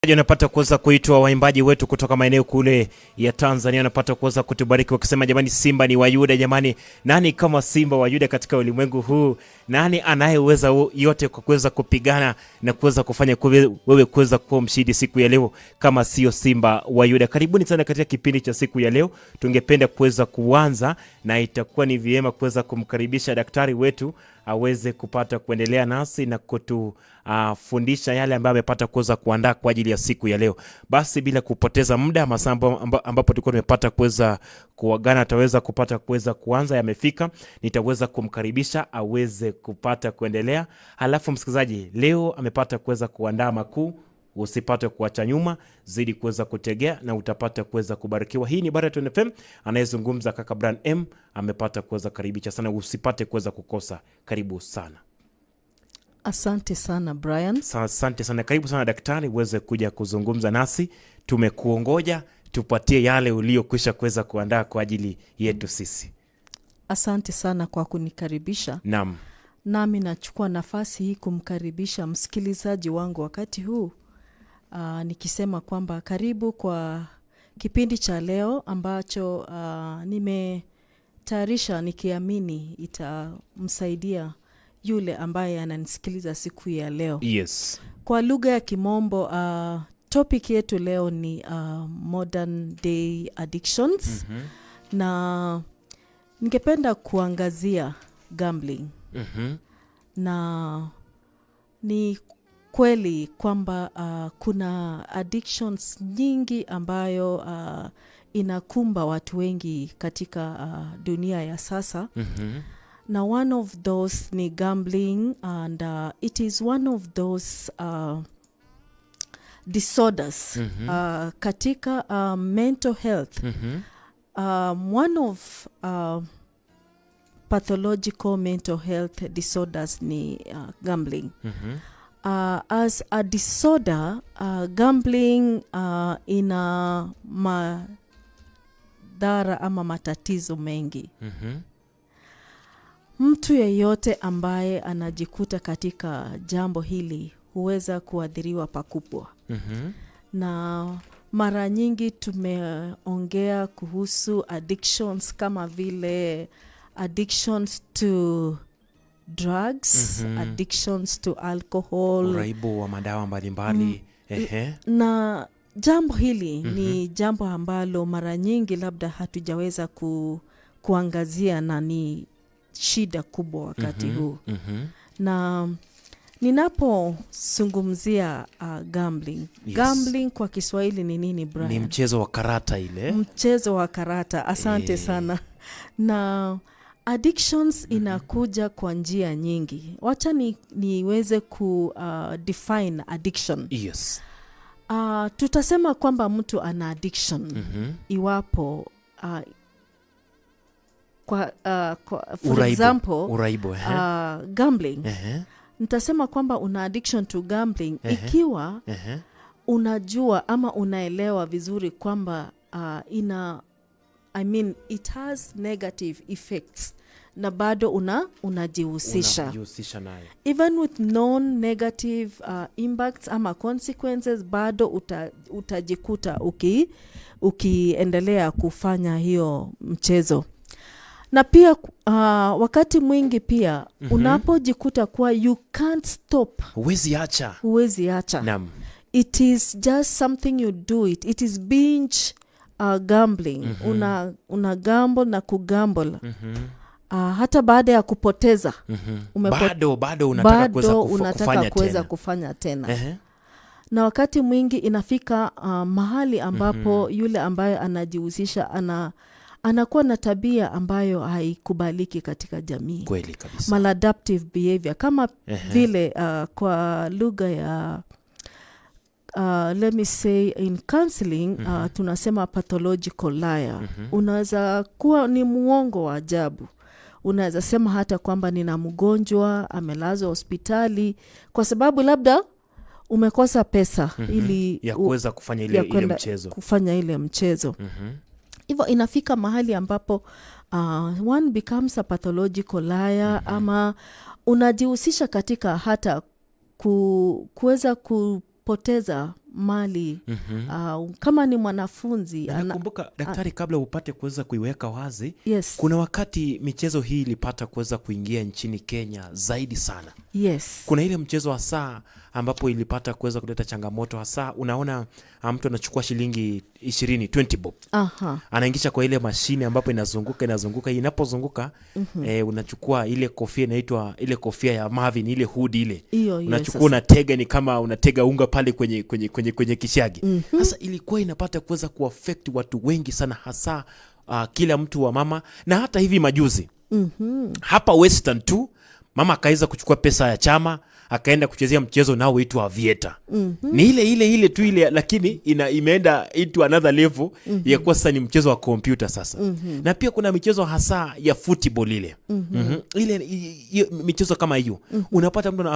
Wanapata kuweza kuitwa waimbaji wetu kutoka maeneo kule ya Tanzania, wanapata kuweza kutubariki wakisema, jamani, Simba ni wa Yuda. Jamani, nani kama Simba wa Yuda katika ulimwengu huu? Nani anayeweza yote kwa kuweza kupigana na kuweza kufanya wewe kuweza kuwa mshindi siku ya leo kama sio Simba wa Yuda? Karibuni sana katika kipindi cha siku ya leo. Tungependa kuweza kuanza na itakuwa ni vyema kuweza kumkaribisha daktari wetu aweze kupata kuendelea nasi na kutufundisha yale ambayo amepata kuweza kuandaa kwa ajili ya siku ya leo. Basi bila kupoteza muda, masaa ambapo tulikuwa tumepata kuweza kuagana ataweza kupata kuweza kuanza yamefika. Nitaweza kumkaribisha aweze kupata kuendelea. Halafu msikilizaji, leo amepata kuweza kuandaa makuu. Usipate kuacha nyuma, zidi kuweza kutegea na utapata kuweza kubarikiwa. Hii ni Baraton FM, anayezungumza kaka Brian M. Amepata kuweza karibisha sana, usipate kuweza kukosa. Karibu sana. Asante sana Brian. Asante sana, karibu sana daktari, uweze kuja kuzungumza nasi. Tumekuongoja, tupatie yale uliyokwisha kuweza kuandaa kwa ajili yetu sisi. Asante sana kwa kunikaribisha. Naam. Nami nachukua nafasi hii kumkaribisha msikilizaji wangu wakati huu. Nikisema kwamba karibu kwa kipindi cha leo ambacho nimetayarisha nikiamini itamsaidia yule ambaye ananisikiliza siku ya leo. Yes. Kwa lugha ya Kimombo, topic yetu leo ni modern day addictions. Na ningependa kuangazia gambling. Na ni kweli kwamba kuna addictions nyingi ambayo inakumba watu wengi katika dunia ya sasa. Na one of those ni gambling, and it is one of those disorders katika mental health. One of pathological mental health disorders ni gambling. As a disorder, gambling ina madhara ama matatizo mengi. Mtu yeyote ambaye anajikuta katika jambo hili huweza kuathiriwa pakubwa. Na mara nyingi tumeongea kuhusu addictions kama vile addictions to drugs, addictions to alcohol, uraibu wa madawa mbalimbali. Na jambo hili ni jambo ambalo mara nyingi labda hatujaweza kuangazia, na ni shida kubwa wakati huu. Na ninapozungumzia gambling, yes. Gambling kwa Kiswahili ni nini Brian? Ni mchezo wa karata ile. Mchezo wa karata, asante sana. Na addictions inakuja kwa njia nyingi. Wacha niweze define addiction. Yes. Tutasema kwamba mtu ana addiction iwapo for example uraibu, gambling. Nitasema kwamba una addiction to gambling ikiwa unajua ama unaelewa vizuri kwamba it has negative effects, na bado unajihusisha nayo. Even with non-negative impacts ama consequences, bado utajikuta ukiendelea kufanya hiyo mchezo. Na pia wakati mwingi pia unapojikuta kuwa you can't stop, huwezi acha. Naam. It is just something you do it. It is binge gambling. Una gamble na kugamble. Hata baada ya kupoteza bado unataka kuweza kufanya tena. Na wakati mwingi inafika mahali ambapo yule ambaye anajihusisha anakuwa na tabia ambayo haikubaliki katika jamii. Kweli kabisa. Maladaptive behavior kama vile kwa lugha ya let me say in counseling, tunasema pathological liar. Unaweza kuwa ni muongo wa ajabu. Unaweza sema hata kwamba nina mgonjwa amelazwa hospitali kwa sababu labda umekosa pesa ili ya kuweza kufanya ile mchezo. Hivyo inafika mahali ambapo one becomes a pathological liar, ama unajihusisha katika hata kuweza kupoteza mali. Kama ni mwanafunzi nakumbuka daktari, kabla upate kuweza kuiweka wazi, yes. kuna wakati michezo hii ilipata kuweza kuingia nchini Kenya zaidi sana. Yes. Kuna ile mchezo hasa ambapo ilipata kuweza kuleta changamoto, hasa unaona mtu anachukua shilingi 20 bob. Anaingisha kwa ile mashine ambapo inazunguka, inapozunguka unachukua ile kofia, inaitwa ile kofia ya Marvin, ile hood ile. Unachukua unatega, ni kama unatega unga pale kwenye kishagi. Sasa ilikuwa inapata kuweza kuaffect watu wengi sana, hasa kila mtu wa mama, na hata hivi majuzi hapa Western tu mama akaweza kuchukua pesa ya chama akaenda kuchezea mchezo nao uitwa Aviator. Ni ile tu ile, lakini imeenda into another level ya kuwa sasa ni mchezo wa kompyuta sasa. Na pia kuna michezo hasa ya football ile. Ile michezo kama hiyo unapata mtu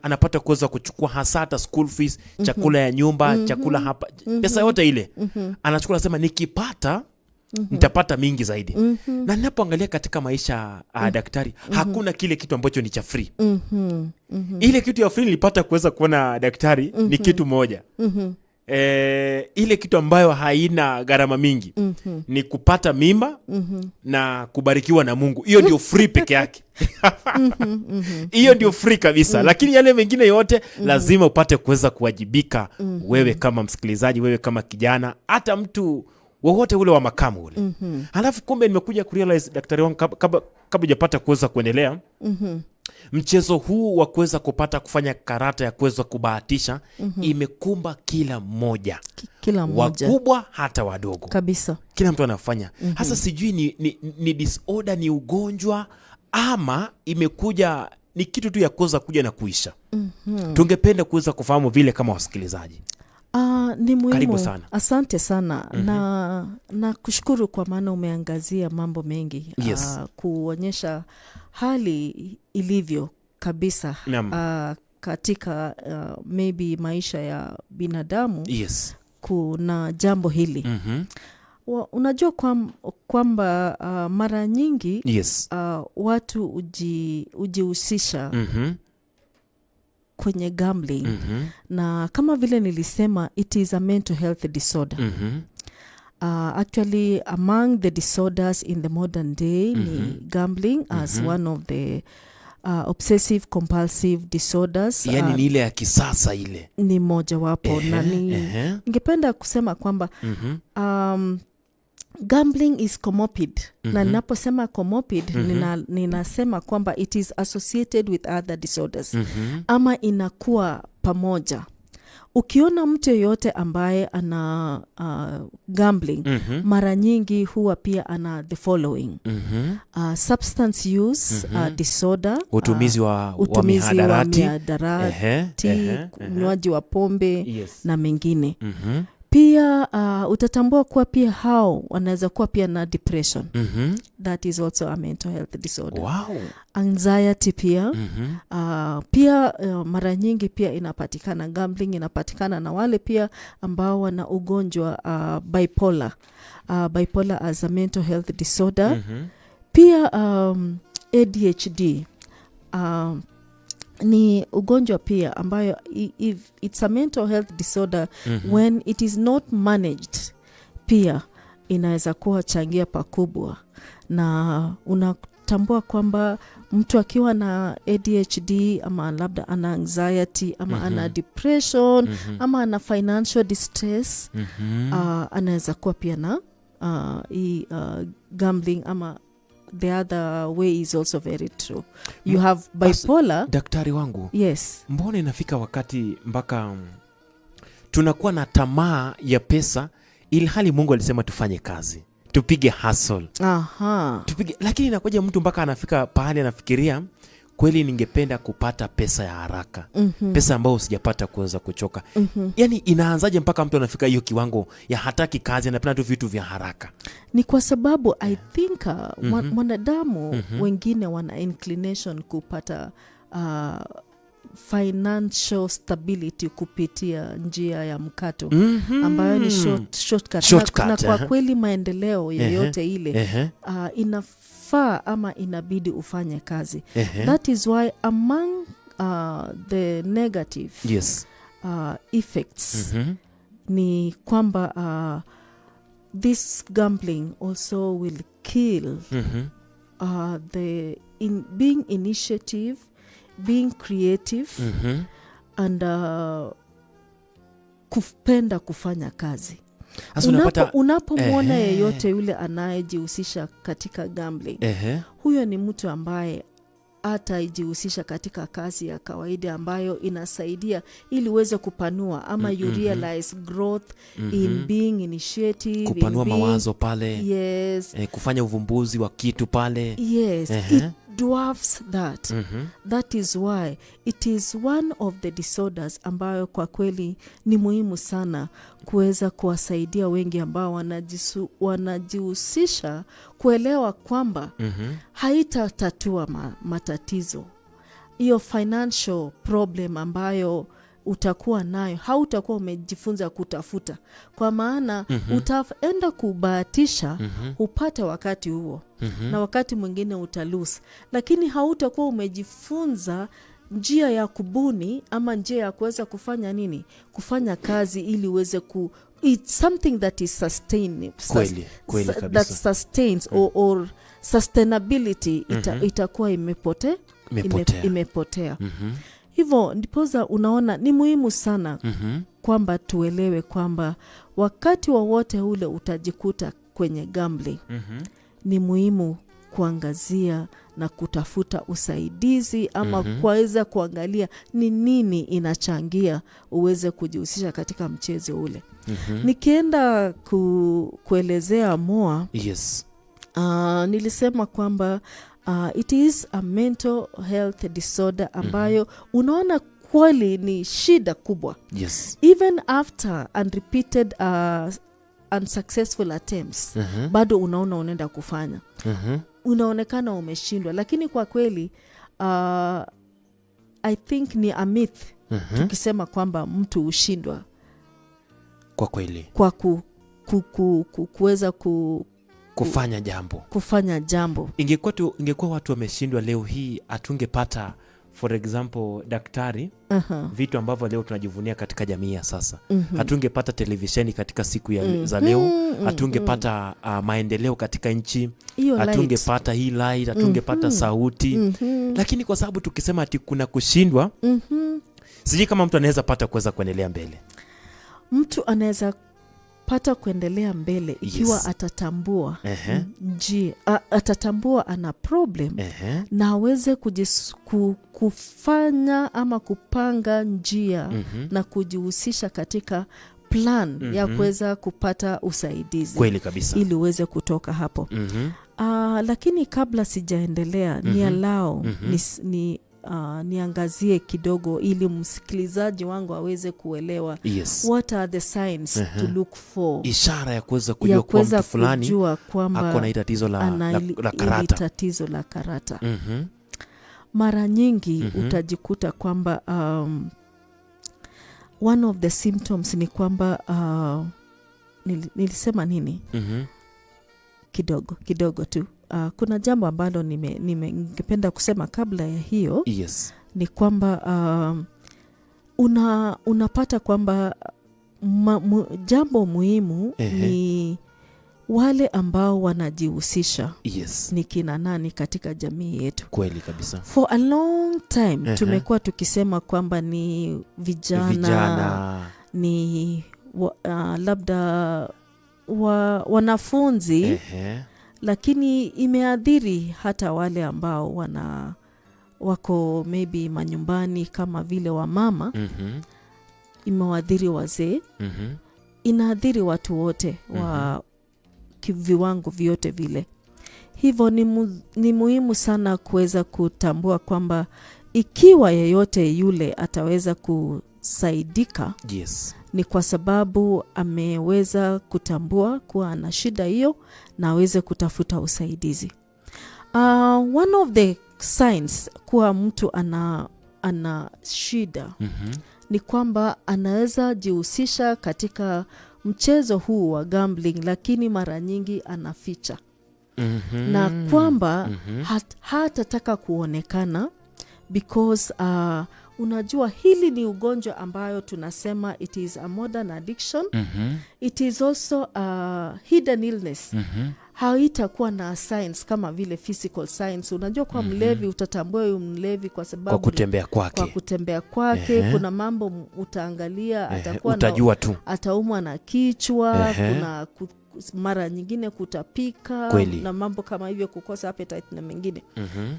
anapata kuweza kuchukua hasa hata school fees, chakula ya nyumba, chakula hapa, pesa yote ile anachukua, anasema nikipata nitapata mingi zaidi. Na ninapoangalia katika maisha daktari, hakuna kile kitu ambacho ni cha free. Ile kitu ya free nilipata kuweza kuona daktari ni kitu moja. Ile kitu ambayo haina gharama mingi ni kupata mimba na kubarikiwa na Mungu. Hiyo ndio free peke yake. Hiyo ndio free kabisa. Lakini yale mengine yote lazima upate kuweza kuwajibika, wewe kama msikilizaji, wewe kama kijana, hata mtu wowote ule wa makamu ule. Halafu kumbe nimekuja kurealize daktari wangu, kabla hujapata kuweza kuendelea, mchezo huu wa kuweza kupata kufanya karata ya kuweza kubahatisha imekumba kila mmoja, wakubwa hata wadogo kabisa, kila mtu anafanya. Hasa sijui ni disorder, ni ugonjwa, ama imekuja ni kitu tu ya kuweza kuja na kuisha. Tungependa kuweza kufahamu vile kama wasikilizaji. Ni muhimu. Karibu sana. Asante sana. Na kushukuru kwa maana umeangazia mambo mengi. Yes. Kuonyesha hali ilivyo kabisa katika maybe maisha ya binadamu. Yes. Kuna jambo hili. Unajua kwamba mara nyingi yes. Watu ujihusisha kwenye gambling. Na kama vile nilisema, it is a mental health disorder. Actually among the disorders in the modern day ni gambling as one of the obsessive compulsive disorders. Yani ni ile ya kisasa ile. Ni moja wapo. Na ningependa kusema kwamba gambling is comorbid. Na ninaposema comorbid, ninasema kwamba it is associated with other disorders. Ama inakuwa pamoja. Ukiona mtu yoyote ambaye ana gambling, mara nyingi huwa pia ana the following. Substance use disorder, utumizi wa mihadarati, unywaji wa pombe na mengine. Pia utatambua kuwa pia hao wanaweza kuwa pia na depression. That is also a mental health disorder. Wow. Anxiety pia. Pia mara nyingi pia inapatikana, gambling inapatikana na wale pia ambao wana ugonjwa bipolar. Bipolar as a mental health disorder. Pia ADHD. Ni ugonjwa pia ambayo if it's a mental health disorder when it is not managed, pia inaweza kuwa changia pakubwa. Na unatambua kwamba mtu akiwa na ADHD ama labda ana anxiety ama ana depression ama ana financial distress, anaweza kuwa pia na gambling. Ama the other way is also very true. You have bipolar. Daktari wangu, yes, mbona inafika wakati mpaka tunakuwa na tamaa ya pesa, ilhali Mungu alisema tufanye kazi, tupige hustle. Lakini inakuja mtu mpaka anafika pahali anafikiria, kweli ningependa kupata pesa ya haraka. Pesa ambayo usijapata kuweza kuchoka. Yani inaanzaje mpaka mtu anafika hiyo kiwango ya hataki kazi, anapenda tu vitu vya haraka? Ni kwa sababu I think mwanadamu wengine wana inclination kupata financial stability kupitia njia ya mkato, ambayo ni shortcut. Na kwa kweli maendeleo yoyote ile inafaa ama inabidi ufanye kazi. That is why among the negative effects ni kwamba this gambling also will kill the being initiative, being creative and kupenda kufanya kazi. Unapomwona yeyote yule anayejihusisha katika gambling, huyo ni mtu ambaye hatajihusisha katika kazi ya kawaida ambayo inasaidia ili uweze kupanua ama you realize growth in being initiative, kupanua mawazo pale, yes, kufanya uvumbuzi wa kitu pale, yes, it dwarfs that. That is why it is one of the disorders ambayo kwa kweli ni muhimu sana kuweza kuwasaidia wengi ambao wanajihusisha kuelewa kwamba haitatatua matatizo. Hiyo financial problem ambayo utakuwa nayo, hautakuwa umejifunza kutafuta, kwa maana utaenda kubahatisha upate wakati huo na wakati mwingine utalose, lakini hautakuwa umejifunza njia ya kubuni ama njia ya kuweza kufanya nini, kufanya kazi ili uweze it's something that is sustainable, kweli that sustains or sustainability itakuwa imepotea. Hivyo ndipoza unaona ni muhimu sana kwamba tuelewe kwamba wakati wowote ule utajikuta kwenye gambling, ni muhimu kuangazia na kutafuta usaidizi ama kuweza kuangalia ni nini inachangia uweze kujihusisha katika mchezo ule. Nikienda kuelezea more, yes, nilisema kwamba it is a mental health disorder ambayo unaona kweli ni shida kubwa. Yes. Even after unrepeated unsuccessful attempts, bado unaenda kufanya. Unaonekana umeshindwa, lakini kwa kweli I think ni a myth tukisema kwamba mtu ushindwa kwa kweli kwa kuweza kufanya jambo. Ingekuwa watu wameshindwa leo hii, atungepata for example daktari, vitu ambavyo leo tunajivunia katika jamii ya sasa. Hatungepata televisheni katika siku za leo, hatungepata maendeleo katika nchi, hatungepata hii light, hatungepata sauti. Lakini kwa sababu tukisema ati kuna kushindwa, sijui kama mtu anaweza pata kuweza kuendelea mbele. Mtu anaweza pata kuendelea mbele ikiwa atatambua atatambua ana problem na aweze kufanya ama kupanga njia na kujihusisha katika plan ya kuweza kupata usaidizi. Kweli kabisa. Ili uweze kutoka hapo. Lakini kabla sijaendelea ni allow niangazie kidogo ili msikilizaji wangu aweze kuelewa what are the signs to look for, ishara ya kuweza kujua kwa mtu fulani ako na tatizo la karata. Mara nyingi utajikuta kwamba one of the symptoms ni kwamba nilisema nini kidogo tu. Kuna jambo ambalo ningependa kusema kabla ya hiyo. Yes. Ni kwamba unapata kwamba jambo muhimu ni wale ambao wanajihusisha. Yes. Ni kina nani katika jamii yetu. Kweli kabisa. For a long time tumekuwa tukisema kwamba ni vijana. Ni labda wanafunzi. Lakini imeadhiri hata wale ambao wako maybe manyumbani kama vile wamama. Imewadhiri wazee. Inaadhiri watu wote wa viwango vyote vile. Hivyo ni muhimu sana kuweza kutambua kwamba ikiwa yeyote yule ataweza kusaidika, ni kwa sababu ameweza kutambua kuwa ana shida hiyo na aweze kutafuta usaidizi. One of the signs kuwa mtu ana shida ni kwamba anaweza jihusisha katika mchezo huu wa gambling, lakini mara nyingi anaficha. Na kwamba hatataka kuonekana because unajua hili ni ugonjwa ambayo tunasema it is a modern addiction. It is also a hidden illness. Haitakuwa na signs kama vile physical signs. Unajua kwa mlevi utatambua huyu mlevi kwa sababu kwa kutembea kwake. Kuna mambo utaangalia, atakuwa utajua tu ataumwa na kichwa, kuna mara nyingine kutapika na mambo kama hivyo, kukosa appetite na mengine.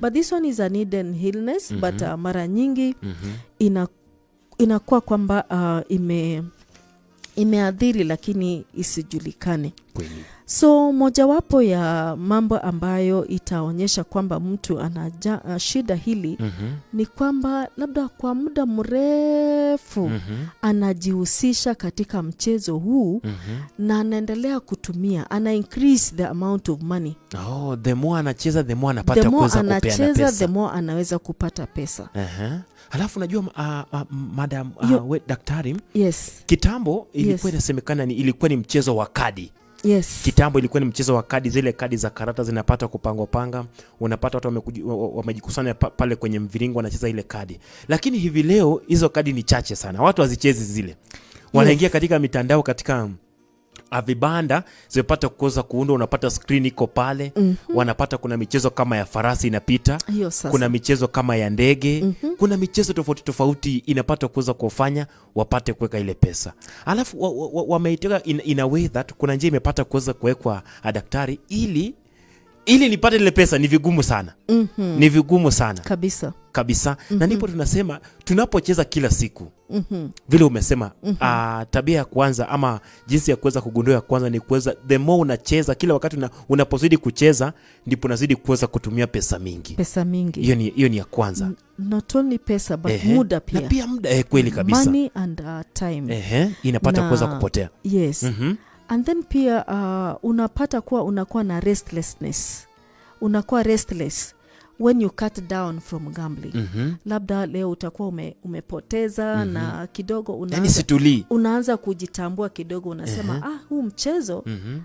But this one is an hidden illness. But mara nyingi inakuwa kwamba imeadhiri lakini isijulikane. Kweli. So mojawapo ya mambo ambayo itaonyesha kwamba mtu ana shida hili ni kwamba labda kwa muda mrefu anajihusisha katika mchezo huu na anaendelea kutumia, ana increase the amount of money. The more anacheza, the more anapata kuweza kupeana pesa. The more anaweza kupata pesa. Halafu najua madam daktari, yes, kitambo ilikuwa inasemekana ilikuwa ni mchezo wa kadi. Yes. Kitambo ilikuwa ni mchezo wa kadi, zile kadi za karata zinapata kupanga, unapata watu wamejikusanya pale kwenye mviringo wanacheza ile kadi. Lakini hivi leo hizo kadi ni chache sana. Watu hazichezi zile. Wanaingia katika mitandao, katika vibanda zimepata kukoza kuundwa, unapata screen iko pale. Wanapata kuna michezo kama ya farasi inapita, kuna michezo kama ya ndege, kuna michezo tofauti inapata kuweza kufanya wapate kuweka ile pesa. Alafu wameiteka in a way that kuna njia imepata kuweza kuwekwa daktari ili nipate ile pesa. Ni vigumu sana. Ni vigumu sana kabisa. Na ndipo tunasema tunapocheza kila siku, vile umesema, tabia ya kwanza ama jinsi ya kuweza kugundua ya kwanza ni kuweza, the more unacheza kila wakati unapozidi kucheza ndipo unazidi kuweza kutumia pesa mingi. Hiyo ni ya kwanza. Not only pesa but muda pia. Na pia muda, kweli kabisa. Money and time. Inapata kuweza kupotea. Yes. And then pia unapata kuwa unakuwa na restlessness. Unakuwa restless when you cut down from gambling. Labda leo utakuwa umepoteza na kidogo unaanza kujitambua kidogo, unasema huu mchezo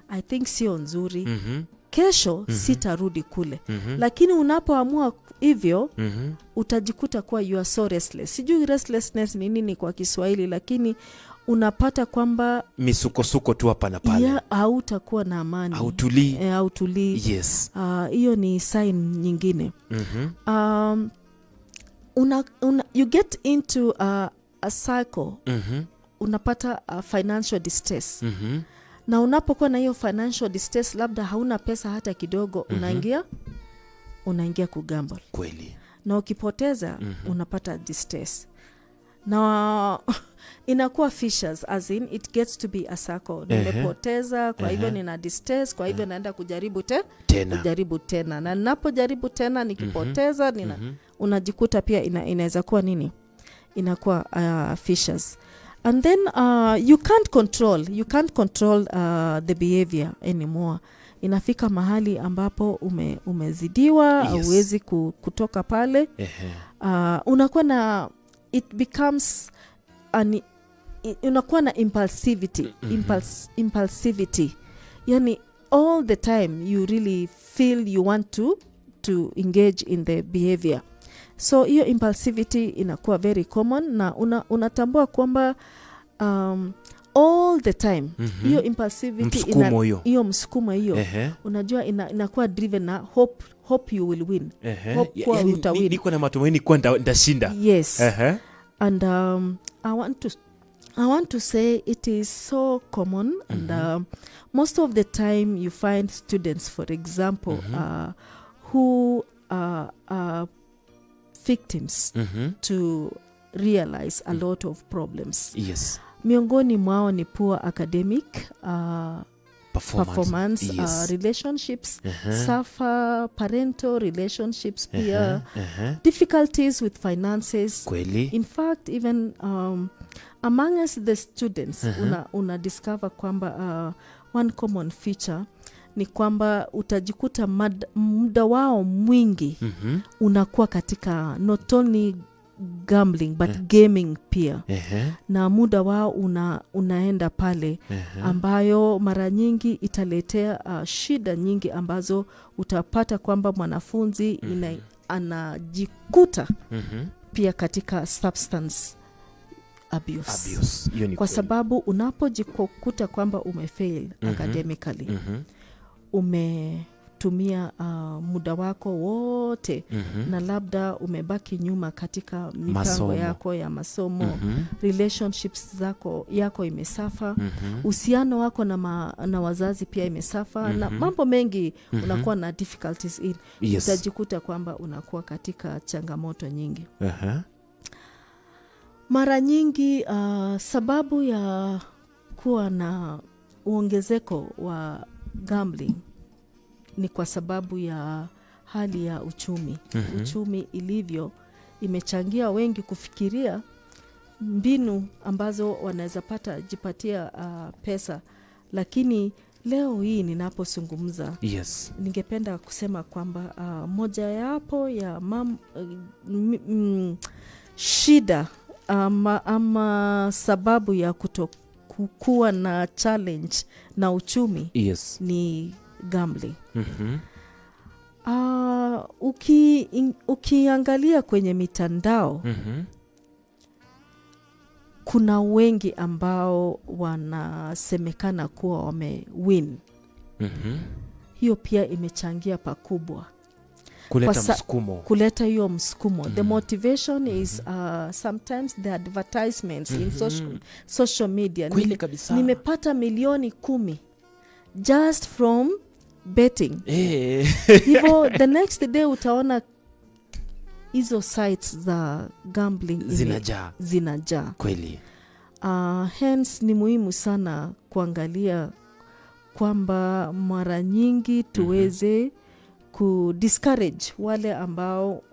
I think sio nzuri. Kesho sitarudi kule. Lakini unapoamua hivyo utajikuta kuwa you are so restless. Sijui restlessness ni nini kwa Kiswahili, lakini unapata kwamba misukosuko tu hapa na pale. Hautakuwa na amani. Hautulii. Yes. Hiyo ni sign nyingine. You get into a cycle. Unapata financial distress. Na unapokuwa na hiyo financial distress, labda hauna pesa hata kidogo, unaingia kugamble. Kweli. Na ukipoteza unapata distress. Na inakuwa fissures, as in it gets to be a circle. Nimepoteza, kwa hivyo nina distress, kwa hivyo naenda kujaribu tena. Na ninapojaribu tena nikipoteza, unajikuta pia inaweza kuwa nini? Inakuwa fissures. And then you can't control the behavior anymore. Inafika mahali ambapo umezidiwa, huwezi kutoka pale. Unakuwa na it becomes unakuwa na impulsivity. Yani all the time you really feel you want to engage in the behavior. So hiyo impulsivity inakuwa very common, na unatambua kwamba all the time hiyo impulsivity, hiyo msukumo hiyo, unajua inakuwa driven na hope you will win. Hope kwa utawin. Niko na matumaini kwa ndashinda. Yes. And I want to say it is so common. And most of the time you find students, for example, who are victims to realize a lot of problems. Yes. Miongoni mwao ni poor academic performance, relationships, suffer, parental relationships pia, difficulties with finances. Kweli. In fact, even amongst the students, una discover kwamba one common feature ni kwamba utajikuta muda wao mwingi unakuwa katika not only gambling but gaming pia. Na muda wao unaenda pale, ambayo mara nyingi italetea shida nyingi ambazo utapata kwamba mwanafunzi anajikuta pia katika substance abuse. Kwa sababu unapojikuta kwamba umefail academically, umetumia muda wako wote na labda umebaki nyuma katika mipango yako ya masomo, relationships yako imesafa, uhusiano wako na wazazi pia imesafa, na mambo mengi unakuwa na difficulties in. Utajikuta kwamba unakuwa katika changamoto nyingi. Mara nyingi sababu ya kuwa na uongezeko wa gambling ni kwa sababu ya hali ya uchumi. Uchumi ilivyo imechangia wengi kufikiria mbinu ambazo wanaweza jipatia pesa. Lakini leo hii ninapozungumza, ningependa kusema kwamba moja yapo ya shida ama sababu ya kuwa na challenge na uchumi ni gambling. Ukiangalia kwenye mitandao, kuna wengi ambao wanasemekana kuwa wamewin. Hiyo pia imechangia pakubwa kuleta hiyo msukumo. The motivation is sometimes the advertisements in social media. Nimepata milioni 10 just from betting. Hivyo the next day utaona hizo sites za gambling zinajaa. Kweli. Hence ni muhimu sana kuangalia kwamba mara nyingi tuweze discourage wale ambao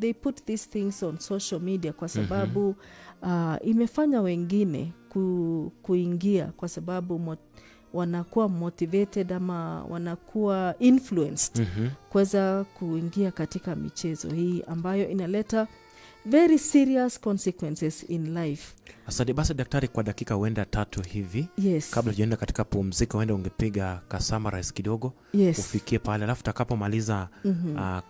they put these things on social media, kwa sababu imefanya wengine kuingia, kwa sababu wanakuwa motivated ama wanakuwa influenced kuweza kuingia katika michezo hii ambayo inaleta very serious consequences in life. Asante. Basi daktari, kwa dakika huenda 3 hivi, kabla tujaenda katika pumziko, huenda ungepiga summarize kidogo, ufikie pale, alafu takapomaliza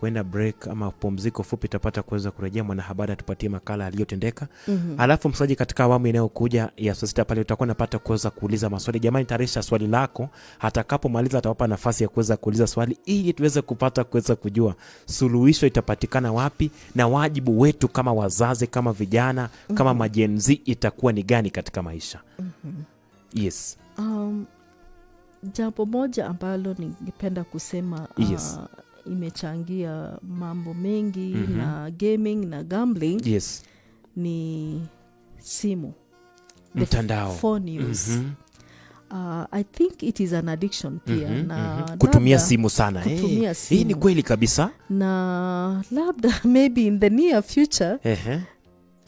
kwenda break ama pumziko fupi, tapata kuweza kurejea mwanahabari atupatie makala aliyotendeka. Alafu msaji katika awamu inayokuja ya saa 6 pale utakuwa unapata kuweza kuuliza maswali. Jamani, tayarisha swali lako, atakapomaliza atawapa nafasi ya kuweza kuuliza swali ili tuweze kuweza kujua suluhisho itapatikana wapi, na wajibu wetu kama wazazi, kama vijana, kama majenzi itakuwa ni gani katika maisha. Jambo moja ambalo ningependa kusema imechangia mambo mengi na gaming na gambling ni simu, mtandao, phone use. I think it is an addiction pia. Na kutumia simu sana. Hii ni kweli kabisa. Na labda maybe in the near future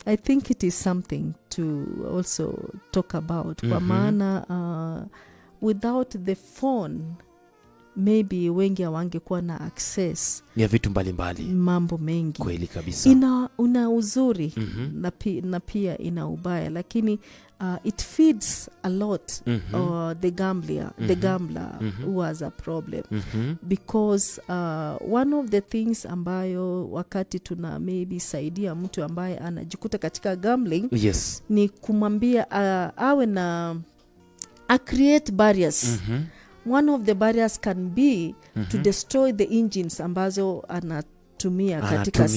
I think it is something to also talk about. Kwa maana without the phone maybe wengi hawangekuwa na access ya vitu mbalimbali, mambo mengi. Kweli kabisa. Ina uzuri na pia ina ubaya, lakini it feeds a lot the gambler who has a problem. Because one of the things ambayo wakati tuna maybe saidia mtu ambaye anajikuta katika gambling ni kumwambia awe na create barriers. One of the barriers can be to destroy the engines ambazo anatumia katika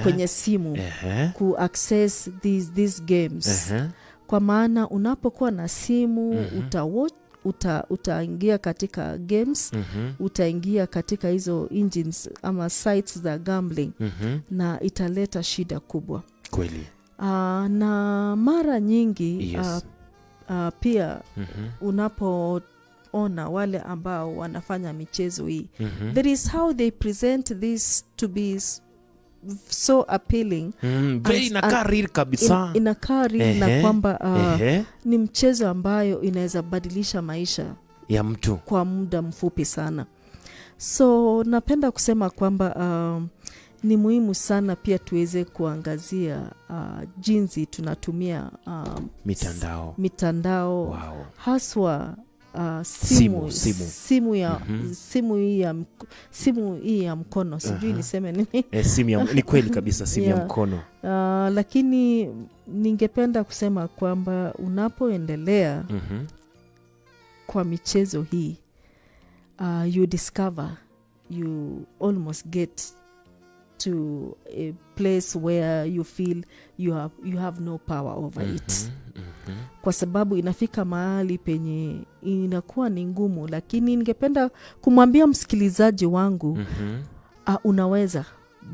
kwenye simu ku access these games. Kwa maana unapokuwa na simu utaingia katika games, utaingia katika hizo engines ama sites za gambling, na italeta shida kubwa. Kweli. Na mara nyingi pia unapoona wale ambao wanafanya michezo hii, there is how they present this to be so appealing. Inakariri kabisa. Inakariri na kwamba ni mchezo ambayo inaweza badilisha maisha ya mtu kwa muda mfupi sana. So napenda kusema kwamba ni muhimu sana pia tuweze kuangazia jinsi tunatumia mitandao. Wow. Haswa simu hii ya mkono, sijui niseme nini. Ni kweli kabisa, simu ya mkono. Lakini ningependa kusema kwamba unapoendelea kwa michezo hii, you discover, you almost get to a place where you feel you have no power over it. Kwa sababu inafika mahali penye inakuwa ni ngumu, lakini ningependa kumwambia msikilizaji wangu, unaweza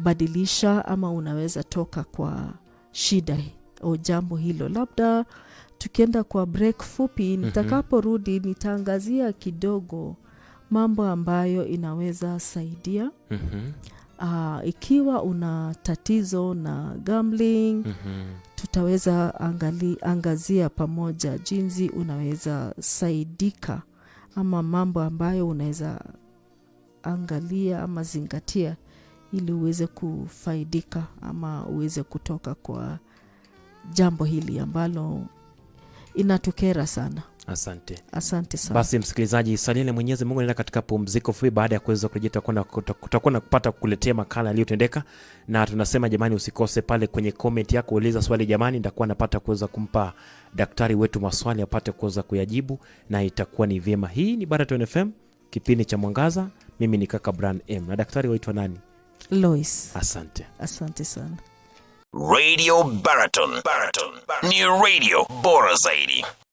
badilisha ama unaweza toka kwa shida au jambo hilo. Labda tukienda kwa break fupi, nitakaporudi nitaangazia kidogo mambo ambayo inaweza saidia. Ikiwa una tatizo na gambling, tutaweza angazia pamoja jinsi unaweza saidika, ama mambo ambayo unaweza angalia ama zingatia ili uweze kufaidika ama uweze kutoka kwa jambo hili ambalo inatukera sana. Asante sana. Basi msikilizaji, salile Mwenyezi Mungu, nenda katika pumziko fupi. Baada ya kuweza kurejea tutakuwa na kupata kukuletea makala yaliyotendeka, na tunasema jamani, usikose pale kwenye comment yako, uliza swali jamani, nitakuwa napata kuweza kumpa daktari wetu maswali apate kuweza kuyajibu, na itakuwa ni vyema. Hii ni Baraton FM, kipindi cha Mwangaza. Mimi ni kaka Brian M, na daktari waitwa nani? Lois. Asante sana. Radio Baraton ni radio bora zaidi.